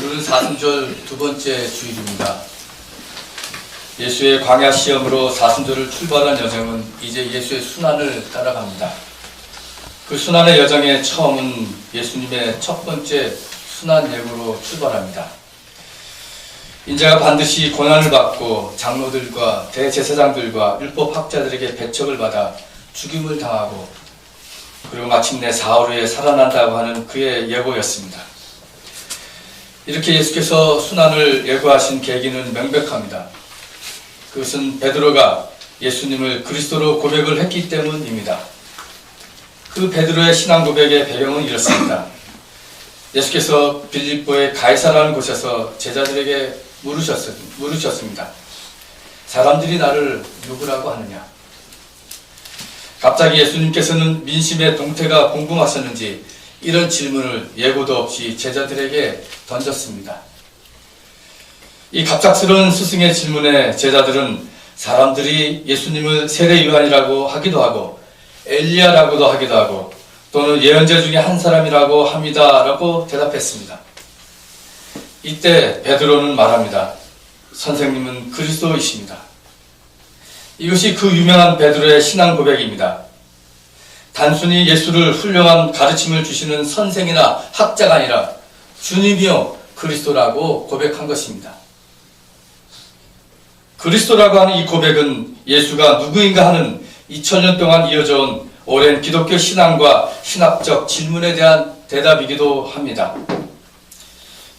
오늘은 사순절 두 번째 주일입니다. 예수의 광야 시험으로 사순절을 출발한 여정은 이제 예수의 순환을 따라갑니다. 그 순환의 여정의 처음은 예수님의 첫 번째 순환 예고로 출발합니다. 인자가 반드시 고난을 받고 장로들과 대제사장들과 율법학자들에게 배척을 받아 죽임을 당하고 그리고 마침내 사흘 후에 살아난다고 하는 그의 예고였습니다. 이렇게 예수께서 순환을 예고하신 계기는 명백합니다. 그것은 베드로가 예수님을 그리스도로 고백을 했기 때문입니다. 그 베드로의 신앙 고백의 배경은 이렇습니다. 예수께서 빌립보의 가이사라는 곳에서 제자들에게 물으셨습니다. 사람들이 나를 누구라고 하느냐? 갑자기 예수님께서는 민심의 동태가 궁금하셨는지 이런 질문을 예고도 없이 제자들에게 던졌습니다. 이 갑작스러운 스승의 질문에 제자들은 사람들이 예수님을 세례 요한이라고 하기도 하고 엘리야라고도 하기도 하고 또는 예언자 중에 한 사람이라고 합니다 라고 대답했습니다. 이때 베드로는 말합니다. 선생님은 그리스도이십니다. 이것이 그 유명한 베드로의 신앙 고백입니다. 단순히 예수를 훌륭한 가르침을 주시는 선생이나 학자가 아니라 주님이요 그리스도라고 고백한 것입니다. 그리스도라고 하는 이 고백은 예수가 누구인가 하는 2000년 동안 이어져온 오랜 기독교 신앙과 신학적 질문에 대한 대답이기도 합니다.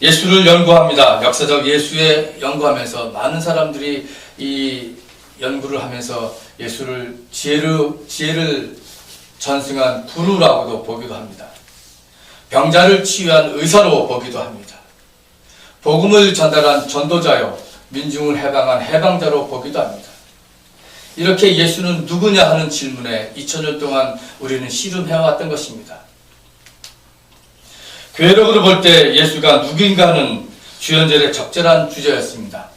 예수를 연구합니다. 역사적 예수에 연구하면서 많은 사람들이 이 연구를 하면서 예수를 지혜를 전승한 구루라고도 보기도 합니다. 병자를 치유한 의사로 보기도 합니다. 복음을 전달한 전도자요, 민중을 해방한 해방자로 보기도 합니다. 이렇게 예수는 누구냐 하는 질문에 2000년 동안 우리는 씨름해왔던 것입니다. 교회력으로 볼 때 예수가 누구인가 하는 주연절의 적절한 주제였습니다.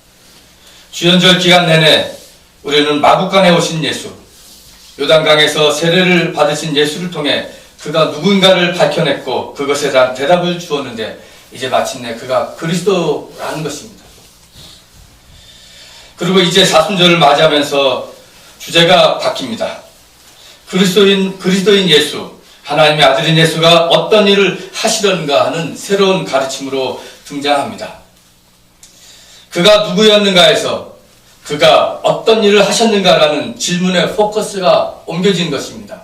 주연절 기간 내내 우리는 마구간에 오신 예수, 요단강에서 세례를 받으신 예수를 통해 그가 누군가를 밝혀냈고 그것에 대한 대답을 주었는데 이제 마침내 그가 그리스도라는 것입니다. 그리고 이제 사순절을 맞이하면서 주제가 바뀝니다. 그리스도인 예수, 하나님의 아들인 예수가 어떤 일을 하시던가 하는 새로운 가르침으로 등장합니다. 그가 누구였는가에서 그가 어떤 일을 하셨는가라는 질문의 포커스가 옮겨진 것입니다.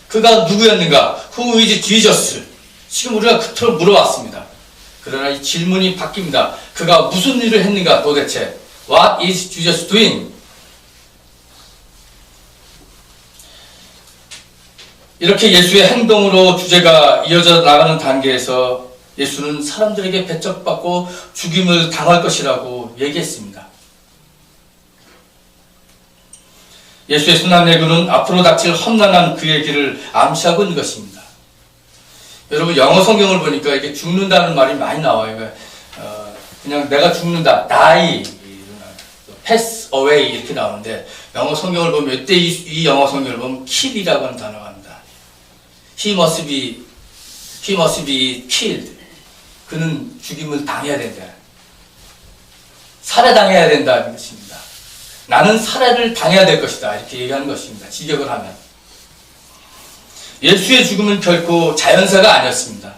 그가 누구였는가? Who is Jesus? 지금 우리가 그토록 물어왔습니다. 그러나 이 질문이 바뀝니다. 그가 무슨 일을 했는가 도대체? What is Jesus doing? 이렇게 예수의 행동으로 주제가 이어져 나가는 단계에서 예수는 사람들에게 배척받고 죽임을 당할 것이라고 얘기했습니다. 예수의 순환 예고는 앞으로 닥칠 험난한 그의 길을 암시하고 있는 것입니다. 여러분 영어 성경을 보니까 이게 죽는다는 말이 많이 나와요. 그냥 내가 죽는다, die, pass away 이렇게 나오는데 영어 성경을 보면 이때 이 영어 성경을 보면 kill이라고 하는 단어가 합니다. He must be killed. 그는 죽임을 당해야 된다. 살해당해야 된다는 것입니다. 나는 살해를 당해야 될 것이다. 이렇게 얘기하는 것입니다. 직역을 하면. 예수의 죽음은 결코 자연사가 아니었습니다.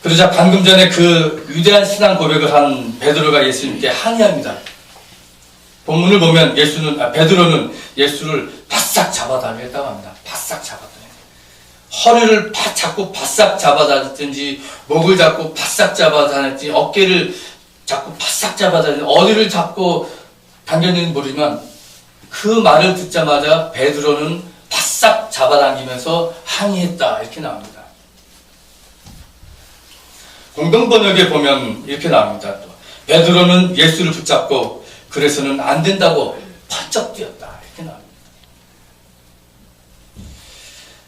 그러자 방금 전에 그 위대한 신앙 고백을 한 베드로가 예수님께 항의합니다. 본문을 보면 베드로는 예수를 바싹 잡아다녔다고 합니다. 바싹 잡아다녔다. 허리를 자꾸 바싹 잡아다녔든지 목을 잡고 바싹 잡아다녔든지 어깨를 자꾸 바싹 잡아다녔든지 어디를 잡고 당겼는지 모르지만 그 말을 듣자마자 베드로는 바싹 잡아당기면서 항의했다 이렇게 나옵니다. 공동번역에 보면 이렇게 나옵니다. 또 베드로는 예수를 붙잡고 그래서는 안 된다고 펄쩍 뛰었다 이렇게 나옵니다.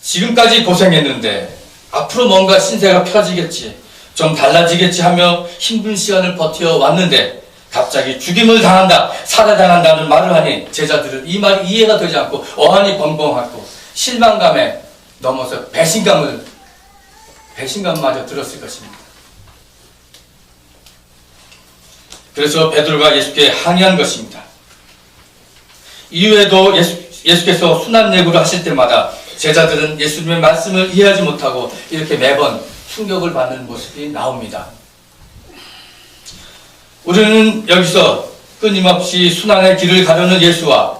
지금까지 고생했는데 앞으로 뭔가 신세가 펴지겠지, 좀 달라지겠지 하며 힘든 시간을 버텨왔는데 갑자기 죽임을 당한다, 살해당한다는 말을 하니 제자들은 이 말이 이해가 되지 않고 어안이 벙벙하고 실망감에 넘어서 배신감을 배신감마저 들었을 것입니다. 그래서 베드로가 예수께 항의한 것입니다. 이후에도 예수께서 순환 예고를 하실 때마다 제자들은 예수님의 말씀을 이해하지 못하고 이렇게 매번 충격을 받는 모습이 나옵니다. 우리는 여기서 끊임없이 순환의 길을 가려는 예수와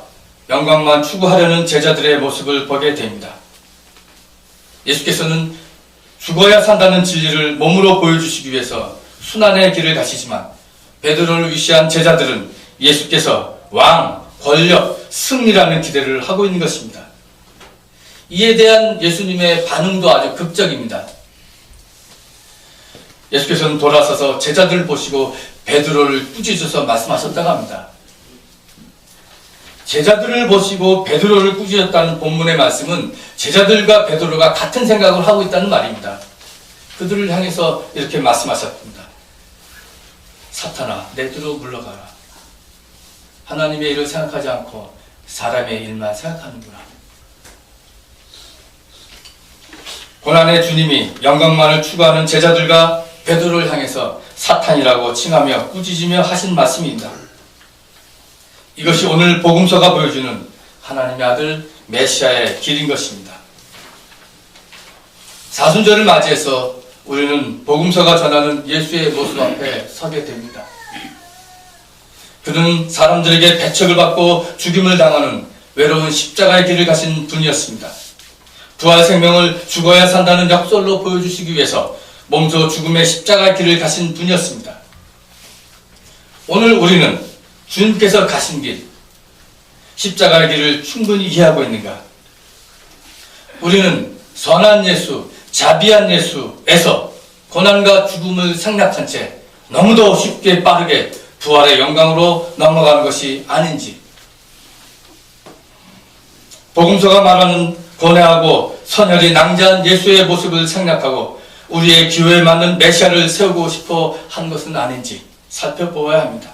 영광만 추구하려는 제자들의 모습을 보게 됩니다. 예수께서는 죽어야 산다는 진리를 몸으로 보여주시기 위해서 순환의 길을 가시지만 베드로를 위시한 제자들은 예수께서 왕, 권력, 승리라는 기대를 하고 있는 것입니다. 이에 대한 예수님의 반응도 아주 극적입니다. 예수께서는 돌아서서 제자들을 보시고 베드로를 꾸짖어서 말씀하셨다고 합니다. 제자들을 보시고 베드로를 꾸짖었다는 본문의 말씀은 제자들과 베드로가 같은 생각을 하고 있다는 말입니다. 그들을 향해서 이렇게 말씀하셨습니다. 사탄아, 내 뒤로 물러가라. 하나님의 일을 생각하지 않고 사람의 일만 생각하는구나. 고난의 주님이 영광만을 추구하는 제자들과 베드로를 향해서 사탄이라고 칭하며 꾸짖으며 하신 말씀입니다. 이것이 오늘 복음서가 보여주는 하나님의 아들 메시아의 길인 것입니다. 사순절을 맞이해서 우리는 복음서가 전하는 예수의 모습 앞에 서게 됩니다. 그는 사람들에게 배척을 받고 죽임을 당하는 외로운 십자가의 길을 가신 분이었습니다. 부활 생명을 죽어야 산다는 역설로 보여주시기 위해서 몸소 죽음의 십자가의 길을 가신 분이었습니다. 오늘 우리는 주님께서 가신 길, 십자가의 길을 충분히 이해하고 있는가? 우리는 선한 예수, 자비한 예수에서 고난과 죽음을 생략한 채 너무도 쉽게 빠르게 부활의 영광으로 넘어가는 것이 아닌지, 복음서가 말하는 고뇌하고 선혈이 낭자한 예수의 모습을 생략하고 우리의 기호에 맞는 메시아를 세우고 싶어 한 것은 아닌지 살펴보아야 합니다.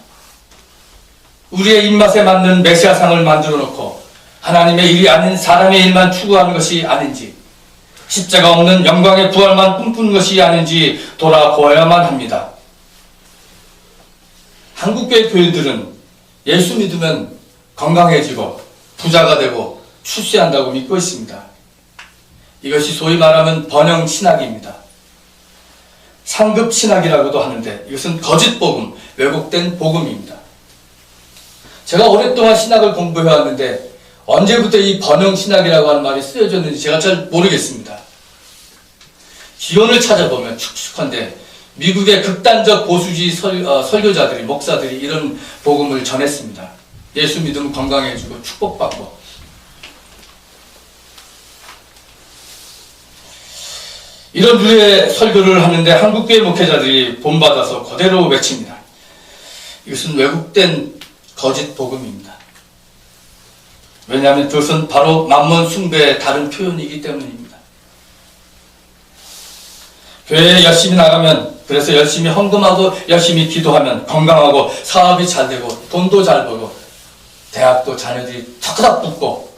우리의 입맛에 맞는 메시아상을 만들어 놓고 하나님의 일이 아닌 사람의 일만 추구하는 것이 아닌지, 십자가 없는 영광의 부활만 꿈꾸는 것이 아닌지 돌아보아야만 합니다. 한국교회 교인들은 예수 믿으면 건강해지고 부자가 되고 출세한다고 믿고 있습니다. 이것이 소위 말하면 번영 신학입니다. 상급 신학이라고도 하는데 이것은 거짓 복음, 왜곡된 복음입니다. 제가 오랫동안 신학을 공부해왔는데 언제부터 이 번영 신학이라고 하는 말이 쓰여졌는지 제가 잘 모르겠습니다. 기원을 찾아보면 축축한데 미국의 극단적 보수주의 설교자들이, 목사들이 이런 복음을 전했습니다. 예수 믿으면 건강해지고 축복받고. 이런 류의 설교를 하는데 한국교회 목회자들이 본받아서 그대로 외칩니다. 이것은 왜곡된 거짓 복음입니다. 왜냐하면 그것은 바로 만몬 숭배의 다른 표현이기 때문입니다. 교회에 열심히 나가면, 그래서 열심히 헌금하고 열심히 기도하면 건강하고 사업이 잘 되고 돈도 잘 벌고 대학도 자녀들이 탁탁 붙고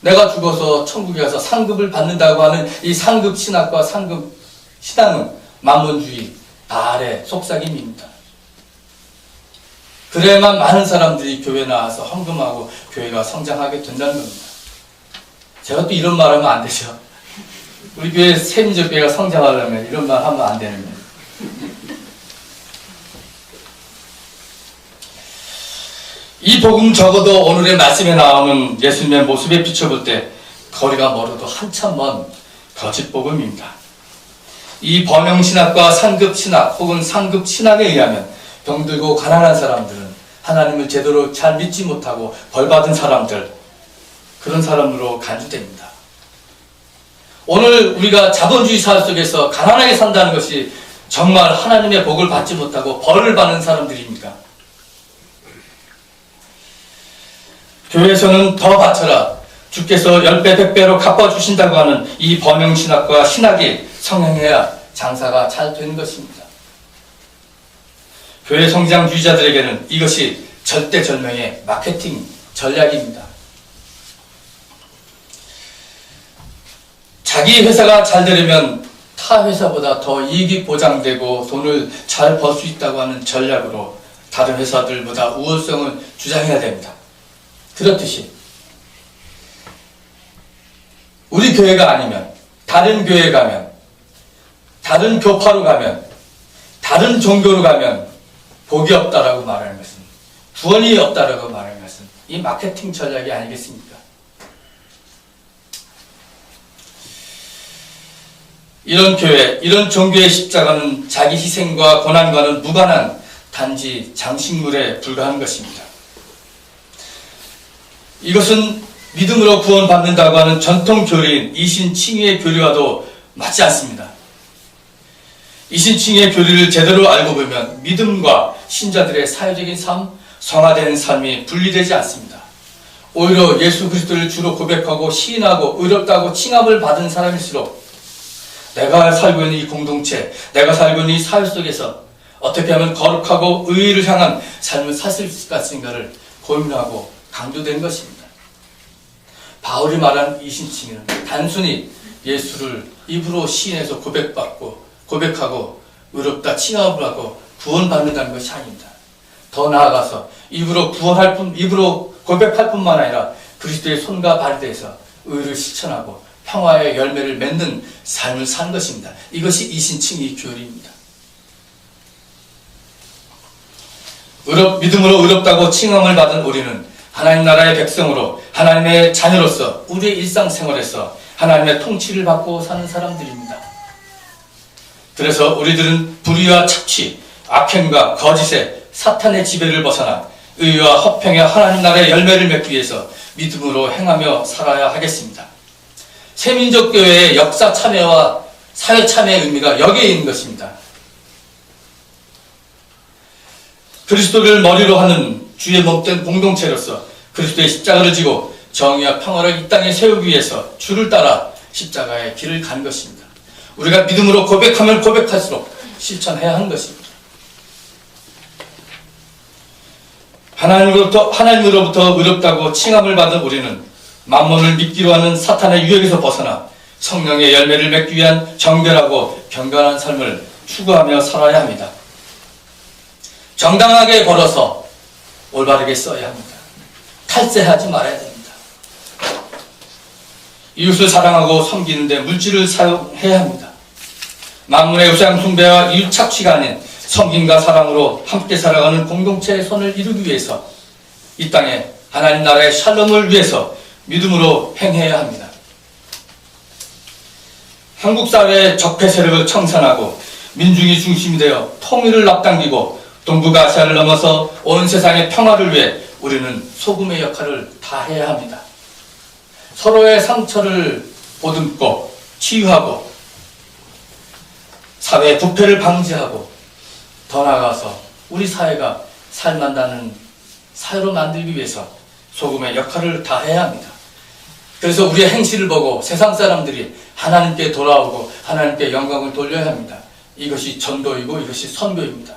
내가 죽어서 천국에 가서 상급을 받는다고 하는 이 상급 신학과 상급 신앙은 만몬주의, 바알의 속삭임입니다. 그래야만 많은 사람들이 교회 나와서 헌금하고 교회가 성장하게 된다는 겁니다. 제가 또 이런 말 하면 안 되죠. 우리 교회 세민족 교회가 성장하려면 이런 말 하면 안 되는 거예요. 이 복음 적어도 오늘의 말씀에 나오는 예수님의 모습에 비춰볼 때 거리가 멀어도 한참 먼 거짓 복음입니다. 이 번영신학과 상급신학 혹은 상급신학에 의하면 병들고 가난한 사람들은 하나님을 제대로 잘 믿지 못하고 벌받은 사람들, 그런 사람으로 간주됩니다. 오늘 우리가 자본주의 사회 속에서 가난하게 산다는 것이 정말 하나님의 복을 받지 못하고 벌을 받는 사람들입니까? 교회에서는 더 바쳐라, 주께서 10배, 100배로 갚아주신다고 하는 이 번영신학과 신학이 성행해야 장사가 잘 되는 것입니다. 교회 성장주의자들에게는 이것이 절대절명의 마케팅 전략입니다. 자기 회사가 잘 되려면 타 회사보다 더 이익이 보장되고 돈을 잘 벌 수 있다고 하는 전략으로 다른 회사들보다 우월성을 주장해야 됩니다. 그렇듯이 우리 교회가 아니면 다른 교회에 가면, 다른 교파로 가면, 다른 종교로 가면 복이 없다라고 말하는 것은, 구원이 없다라고 말하는 것은 이 마케팅 전략이 아니겠습니까? 이런 교회, 이런 종교의 십자가는 자기 희생과 고난과는 무관한 단지 장식물에 불과한 것입니다. 이것은 믿음으로 구원받는다고 하는 전통 교리인 이신칭의의 교리와도 맞지 않습니다. 이신칭의의 교리를 제대로 알고 보면 믿음과 신자들의 사회적인 삶, 성화된 삶이 분리되지 않습니다. 오히려 예수 그리스도를 주로 고백하고 시인하고 의롭다고 칭함을 받은 사람일수록 내가 살고 있는 이 공동체, 내가 살고 있는 이 사회 속에서 어떻게 하면 거룩하고 의의를 향한 삶을 살 수 있을까를 고민하고 강조된 것입니다. 바울이 말한 이신칭의는 단순히 예수를 입으로 시인해서 고백하고 의롭다 칭함을 하고 구원받는다는 것이 아닙니다. 더 나아가서 입으로 고백할 뿐만 아니라 그리스도의 손과 발이 돼서 의를 실천하고 평화의 열매를 맺는 삶을 산 것입니다. 이것이 이신칭의 교리입니다. 믿음으로 의롭다고 칭함을 받은 우리는 하나님 나라의 백성으로 하나님의 자녀로서 우리의 일상생활에서 하나님의 통치를 받고 사는 사람들입니다. 그래서 우리들은 불의와 착취, 악행과 거짓에 사탄의 지배를 벗어나 의와 화평의 하나님 나라의 열매를 맺기 위해서 믿음으로 행하며 살아야 하겠습니다. 새민족교회의 역사 참여와 사회 참여의 의미가 여기에 있는 것입니다. 그리스도를 머리로 하는 주의 몸된 공동체로서 그리스도의 십자가를 지고 정의와 평화를 이 땅에 세우기 위해서 주를 따라 십자가의 길을 간 것입니다. 우리가 믿음으로 고백하면 고백할수록 실천해야 하는 것입니다. 하나님으로부터 의롭다고 칭함을 받은 우리는 만몬을 믿기로 하는 사탄의 유혹에서 벗어나 성령의 열매를 맺기 위한 정결하고 경건한 삶을 추구하며 살아야 합니다. 정당하게 걸어서 올바르게 써야 합니다. 탈세하지 말아야 됩니다. 이웃을 사랑하고 섬기는 데 물질을 사용해야 합니다. 만문의 우상 숭배와 이웃 착취가 아닌 섬김과 사랑으로 함께 살아가는 공동체의 선을 이루기 위해서 이 땅에 하나님 나라의 샬롬을 위해서 믿음으로 행해야 합니다. 한국 사회의 적폐 세력을 청산하고 민중이 중심이 되어 통일을 앞당기고 동북아시아를 넘어서 온 세상의 평화를 위해 우리는 소금의 역할을 다해야 합니다. 서로의 상처를 보듬고 치유하고 사회 부패를 방지하고 더 나아가서 우리 사회가 살만나는 사회로 만들기 위해서 소금의 역할을 다해야 합니다. 그래서 우리의 행실을 보고 세상 사람들이 하나님께 돌아오고 하나님께 영광을 돌려야 합니다. 이것이 전도이고 이것이 선교입니다.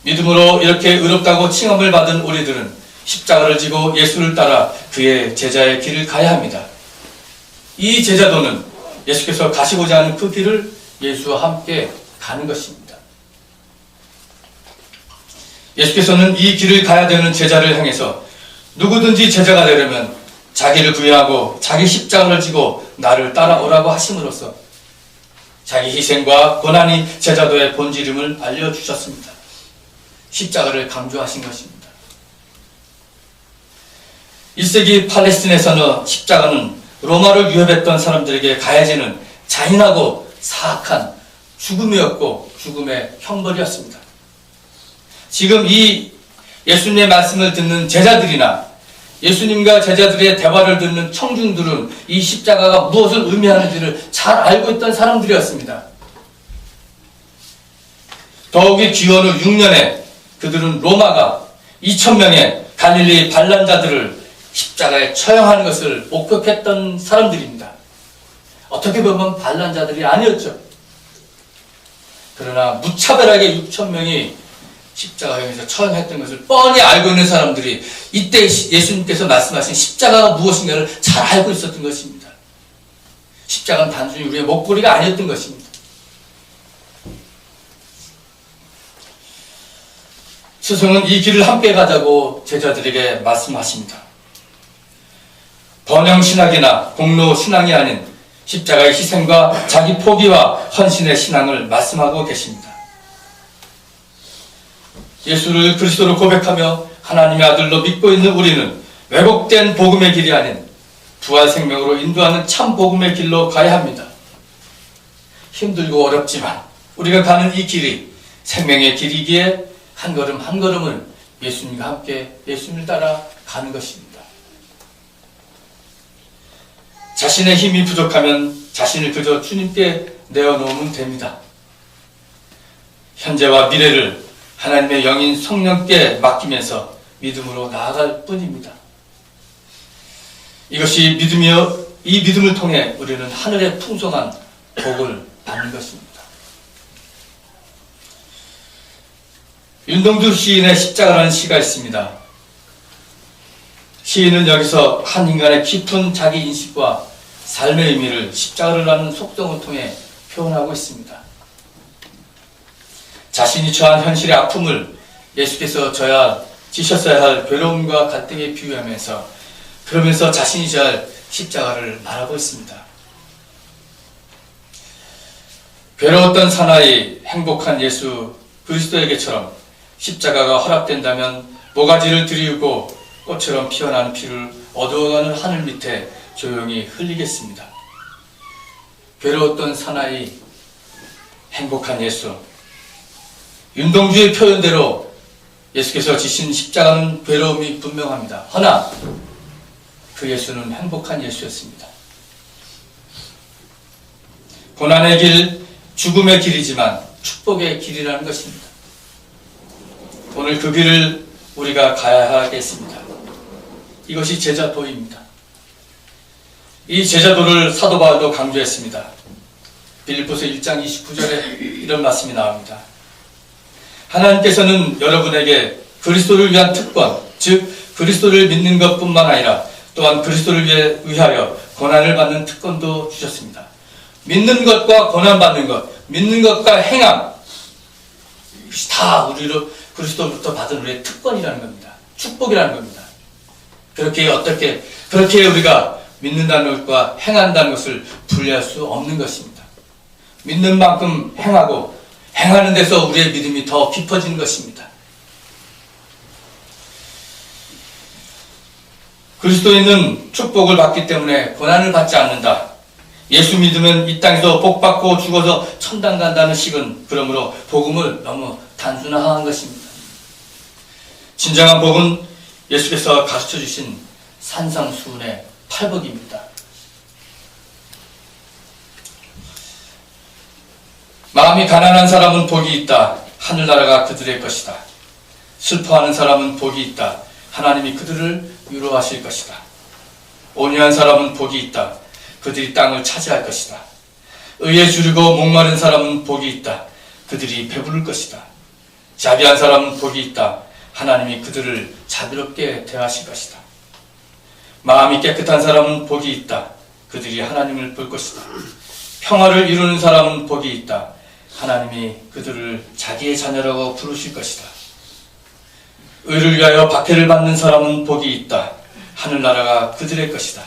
믿음으로 이렇게 의롭다고 칭함을 받은 우리들은 십자가를 지고 예수를 따라 그의 제자의 길을 가야 합니다. 이 제자도는 예수께서 가시고자 하는 그 길을 예수와 함께 가는 것입니다. 예수께서는 이 길을 가야 되는 제자를 향해서 누구든지 제자가 되려면 자기를 부인하고 자기 십자가를 지고 나를 따라오라고 하심으로써 자기 희생과 고난이 제자도의 본질임을 알려주셨습니다. 십자가를 강조하신 것입니다. 1세기 팔레스틴에서는 십자가는 로마를 위협했던 사람들에게 가해지는 잔인하고 사악한 죽음이었고 죽음의 형벌이었습니다. 지금 이 예수님의 말씀을 듣는 제자들이나 예수님과 제자들의 대화를 듣는 청중들은 이 십자가가 무엇을 의미하는지를 잘 알고 있던 사람들이었습니다. 더욱이 기원 후 6년에 그들은 로마가 2,000명의 갈릴리 반란자들을 십자가에 처형하는 것을 목격했던 사람들입니다. 어떻게 보면 반란자들이 아니었죠. 그러나 무차별하게 6,000명이 십자가에서 처형했던 것을 뻔히 알고 있는 사람들이 이때 예수님께서 말씀하신 십자가가 무엇인가를 잘 알고 있었던 것입니다. 십자가는 단순히 우리의 목걸이가 아니었던 것입니다. 스승은 이 길을 함께 가자고 제자들에게 말씀하십니다. 번영신학이나 공로신앙이 아닌 십자가의 희생과 자기 포기와 헌신의 신앙을 말씀하고 계십니다. 예수를 그리스도로 고백하며 하나님의 아들로 믿고 있는 우리는 왜곡된 복음의 길이 아닌 부활 생명으로 인도하는 참 복음의 길로 가야 합니다. 힘들고 어렵지만 우리가 가는 이 길이 생명의 길이기에 한 걸음 한 걸음을 예수님과 함께 예수님을 따라 가는 것입니다. 자신의 힘이 부족하면 자신을 그저 주님께 내어놓으면 됩니다. 현재와 미래를 하나님의 영인 성령께 맡기면서 믿음으로 나아갈 뿐입니다. 이것이 믿음이요, 이 믿음을 통해 우리는 하늘의 풍성한 복을 받는 것입니다. 윤동주 시인의 십자가라는 시가 있습니다. 시인은 여기서 한 인간의 깊은 자기 인식과 삶의 의미를 십자가를 하는 속성을 통해 표현하고 있습니다. 자신이 처한 현실의 아픔을 예수께서 지셨어야 할 괴로움과 갈등에 비유하면서 그러면서 자신이 져야 할 십자가를 말하고 있습니다. 괴로웠던 사나이 행복한 예수 그리스도에게처럼 십자가가 허락된다면 모가지를 들이우고 꽃처럼 피어나는 피를 어두워가는 하늘 밑에 조용히 흘리겠습니다. 괴로웠던 사나이 행복한 예수, 윤동주의 표현대로 예수께서 지신 십자가는 괴로움이 분명합니다. 허나 그 예수는 행복한 예수였습니다. 고난의 길, 죽음의 길이지만 축복의 길이라는 것입니다. 오늘 그 길을 우리가 가야 하겠습니다. 이것이 제자도입니다. 이 제자도를 사도 바울도 강조했습니다. 빌립보서 1장 29절에 이런 말씀이 나옵니다. 하나님께서는 여러분에게 그리스도를 위한 특권, 즉 그리스도를 믿는 것뿐만 아니라 또한 그리스도를 위하여 고난을 받는 특권도 주셨습니다. 믿는 것과 고난받는 것, 믿는 것과 행함, 이것이 다 우리로 그리스도로부터 받은 우리의 특권이라는 겁니다. 축복이라는 겁니다. 그렇게 우리가 믿는다는 것과 행한다는 것을 분리할 수 없는 것입니다. 믿는 만큼 행하고 행하는 데서 우리의 믿음이 더 깊어지는 것입니다. 그리스도인은 축복을 받기 때문에 고난을 받지 않는다. 예수 믿으면 이 땅에서 복받고 죽어서 천당 간다는 식은 그러므로 복음을 너무 단순화한 것입니다. 진정한 복은 예수께서 가르쳐 주신 산상수훈의 팔복입니다. 마음이 가난한 사람은 복이 있다. 하늘나라가 그들의 것이다. 슬퍼하는 사람은 복이 있다. 하나님이 그들을 위로하실 것이다. 온유한 사람은 복이 있다. 그들이 땅을 차지할 것이다. 의에 주르고 목마른 사람은 복이 있다. 그들이 배부를 것이다. 자비한 사람은 복이 있다. 하나님이 그들을 자비롭게 대하실 것이다. 마음이 깨끗한 사람은 복이 있다. 그들이 하나님을 볼 것이다. 평화를 이루는 사람은 복이 있다. 하나님이 그들을 자기의 자녀라고 부르실 것이다. 의를 위하여 박해를 받는 사람은 복이 있다. 하늘나라가 그들의 것이다.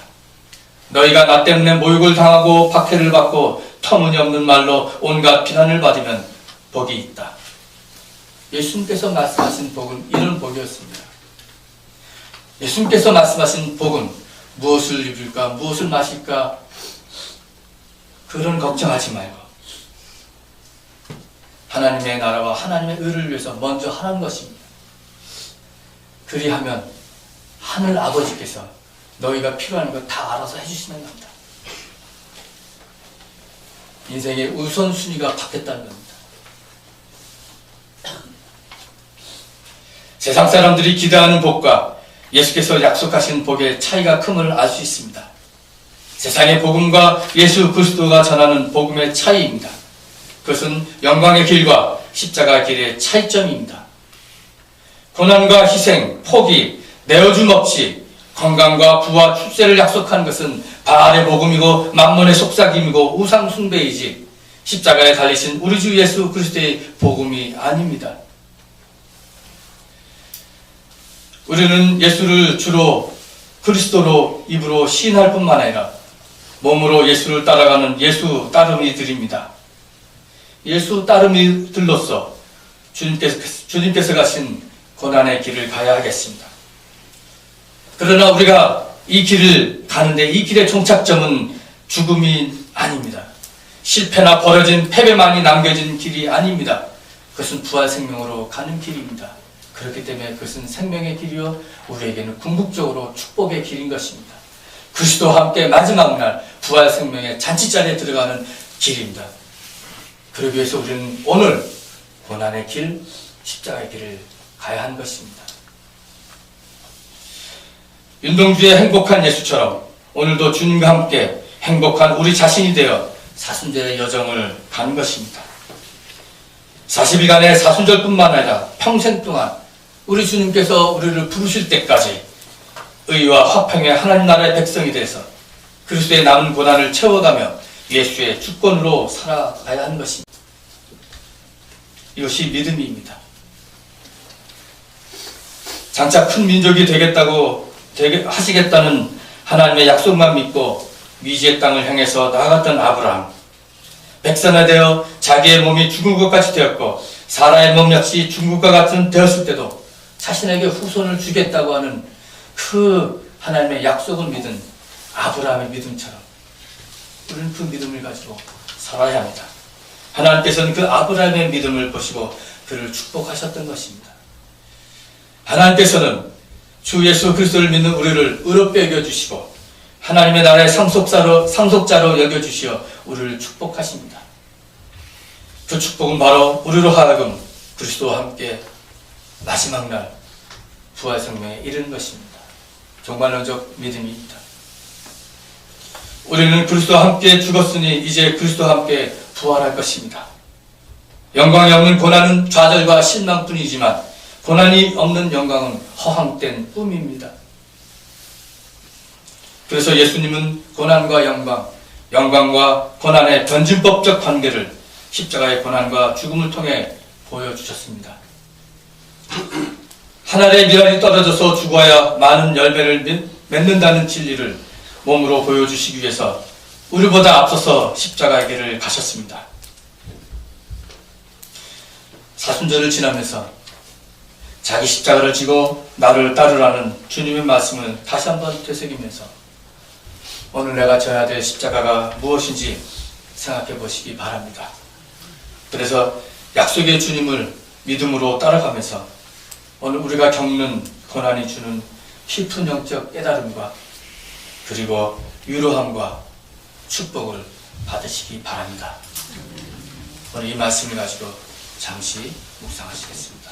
너희가 나 때문에 모욕을 당하고 박해를 받고 터무니없는 말로 온갖 비난을 받으면 복이 있다. 예수님께서 말씀하신 복은 이런 복이었습니다. 예수님께서 말씀하신 복은 무엇을 입을까, 무엇을 마실까 그런 걱정하지 말고 하나님의 나라와 하나님의 의를 위해서 먼저 하는 것입니다. 그리하면 하늘 아버지께서 너희가 필요한 거 다 알아서 해주시는 겁니다. 인생의 우선순위가 바뀌었다는 겁니다. 세상 사람들이 기대하는 복과 예수께서 약속하신 복의 차이가 큼을 알 수 있습니다. 세상의 복음과 예수 그리스도가 전하는 복음의 차이입니다. 그것은 영광의 길과 십자가의 길의 차이점입니다. 고난과 희생, 포기, 내어줌 없이 건강과 부와 출세를 약속한 것은 바알의 복음이고 만몬의 속삭임이고 우상 숭배이지 십자가에 달리신 우리 주 예수 그리스도의 복음이 아닙니다. 우리는 예수를 주로 그리스도로 입으로 시인할 뿐만 아니라 몸으로 예수를 따라가는 예수 따르미들입니다. 예수 따르미들로서 주님께서 가신 고난의 길을 가야 하겠습니다. 그러나 우리가 이 길을 가는데 이 길의 종착점은 죽음이 아닙니다. 실패나 벌어진 패배만이 남겨진 길이 아닙니다. 그것은 부활 생명으로 가는 길입니다. 그렇기 때문에 그것은 생명의 길이요 우리에게는 궁극적으로 축복의 길인 것입니다. 그리스도와 함께 마지막 날 부활 생명의 잔치자리에 들어가는 길입니다. 그러기 위해서 우리는 오늘 고난의 길, 십자가의 길을 가야 하는 것입니다. 윤동주의 행복한 예수처럼 오늘도 주님과 함께 행복한 우리 자신이 되어 사순절의 여정을 가는 것입니다. 40일간의 사순절뿐만 아니라 평생 동안 우리 주님께서 우리를 부르실 때까지 의와 화평의 하나님 나라의 백성이 돼서 그리스도의 남은 고난을 채워가며 예수의 주권으로 살아가야 하는 것입니다. 이것이 믿음입니다. 장차 큰 민족이 하시겠다는 하나님의 약속만 믿고 미지의 땅을 향해서 나아갔던 아브라함, 백성이 되어 자기의 몸이 죽을 것 같이 되었고 사라의 몸 역시 죽을 것 같은 되었을 때도 자신에게 후손을 주겠다고 하는 그 하나님의 약속을 믿은 아브라함의 믿음처럼 우리는 그 믿음을 가지고 살아야 합니다. 하나님께서는 그 아브라함의 믿음을 보시고 그를 축복하셨던 것입니다. 하나님께서는 주 예수 그리스도를 믿는 우리를 의롭게 여겨주시고 하나님의 나라의 상속자로 여겨주시어 우리를 축복하십니다. 그 축복은 바로 우리로 하여금 그리스도와 함께 마지막 날 부활 생명에 이르는 것입니다. 종말론적 믿음입니다. 우리는 그리스도와 함께 죽었으니 이제 그리스도와 함께 부활할 것입니다. 영광이 없는 고난은 좌절과 실망뿐이지만 고난이 없는 영광은 허황된 꿈입니다. 그래서 예수님은 고난과 영광과 고난의 변증법적 관계를 십자가의 고난과 죽음을 통해 보여주셨습니다. 하늘의 미랄이 떨어져서 죽어야 많은 열매를 맺는다는 진리를 몸으로 보여주시기 위해서 우리보다 앞서서 십자가의 길을 가셨습니다. 사순절을 지나면서 자기 십자가를 지고 나를 따르라는 주님의 말씀을 다시 한번 되새기면서 오늘 내가 져야 될 십자가가 무엇인지 생각해 보시기 바랍니다. 그래서 약속의 주님을 믿음으로 따라가면서 오늘 우리가 겪는 고난이 주는 깊은 영적 깨달음과 그리고 위로함과 축복을 받으시기 바랍니다. 오늘 이 말씀을 가지고 잠시 묵상하시겠습니다.